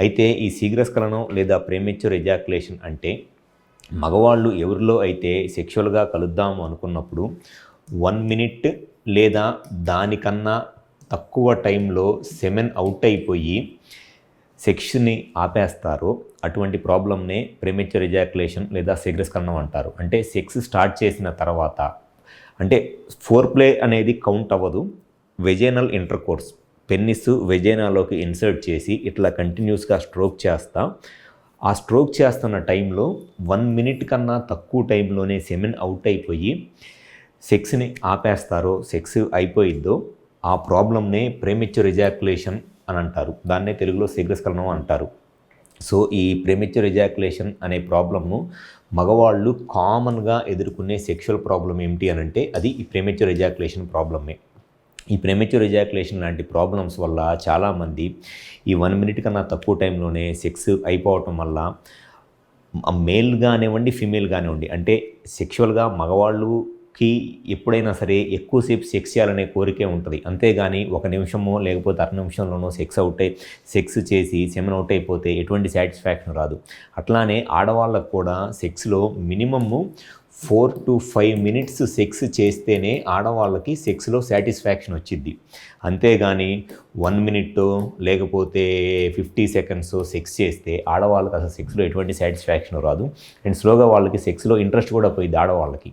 అయితే ఈ శీఘ్రస్ఖలనం లేదా ప్రీమెచ్యూర్ ఎజాక్యులేషన్ అంటే మగవాళ్ళు ఎవరిలో అయితే సెక్షువల్గా కలుద్దాము అనుకున్నప్పుడు 1 మినిట్ లేదా దానికన్నా తక్కువ టైంలో సెమెన్ అవుట్ అయిపోయి సెక్స్ని ఆపేస్తారో అటువంటి ప్రాబ్లమ్నే ప్రీమెచ్యూర్ ఎజాక్యులేషన్ లేదా శీఘ్రస్ఖలనం అంటారు. అంటే సెక్స్ స్టార్ట్ చేసిన తర్వాత అంటే ఫోర్ ప్లే అనేది కౌంట్ అవ్వదు. వెజైనల్ ఇంటర్కోర్స్ పెన్నిస్ వెజైనాలోకి ఇన్సర్ట్ చేసి ఇట్లా కంటిన్యూస్గా స్ట్రోక్ చేస్తా ఆ స్ట్రోక్ చేస్తున్న టైంలో 1 మినిట్ కన్నా తక్కువ టైంలోనే సెమెన్ అవుట్ అయిపోయి సెక్స్ని ఆపేస్తారో సెక్స్ అయిపోయిద్దో ఆ ప్రాబ్లమ్నే ప్రీమెచ్యూర్ ఎజాక్యులేషన్ అని అంటారు. దాన్నే తెలుగులో శీఘ్రస్ఖలనం అంటారు. సో ఈ ప్రీమెచ్యూర్ ఎజాక్యులేషన్ అనే ప్రాబ్లమ్ను మగవాళ్ళు కామన్గా ఎదుర్కొనే సెక్షువల్ ప్రాబ్లం ఏమిటి అని అంటే అది ఈ ప్రీమెచ్యూర్ ఎజాక్యులేషన్ ప్రాబ్లమే. ఈ ప్రీమెచ్యూర్ ఎజాక్యులేషన్ లాంటి ప్రాబ్లమ్స్ వల్ల చాలామంది ఈ 1 మినిట్ కన్నా తక్కువ టైంలోనే సెక్స్ అయిపోవటం వల్ల మేల్ కానివ్వండి ఫీమేల్ కానివ్వండి అంటే సెక్షువల్గా మగవాళ్ళకి ఎప్పుడైనా సరే ఎక్కువసేపు సెక్స్ చేయాలనే కోరికే ఉంటుంది. అంతేగాని 1 నిమిషమో లేకపోతే అర నిమిషంలోనో సెక్స్ చేసి సెమెన్ అవుట్ అయిపోతే ఎటువంటి సాటిస్ఫాక్షన్ రాదు. అట్లానే ఆడవాళ్ళకు కూడా సెక్స్లో మినిమము 4 to 5 మినిట్స్ సెక్స్ చేస్తేనే ఆడవాళ్ళకి సెక్స్లో సాటిస్ఫాక్షన్ వచ్చిద్ది. అంతేగాని 1 మినిట్టో లేకపోతే 50 సెకండ్స్ సెక్స్ చేస్తే ఆడవాళ్ళకి అసలు సెక్స్లో ఎటువంటి సాటిస్ఫాక్షన్ రాదు. అండ్ స్లోగా వాళ్ళకి సెక్స్లో ఇంట్రెస్ట్ కూడా పోయింది ఆడవాళ్ళకి.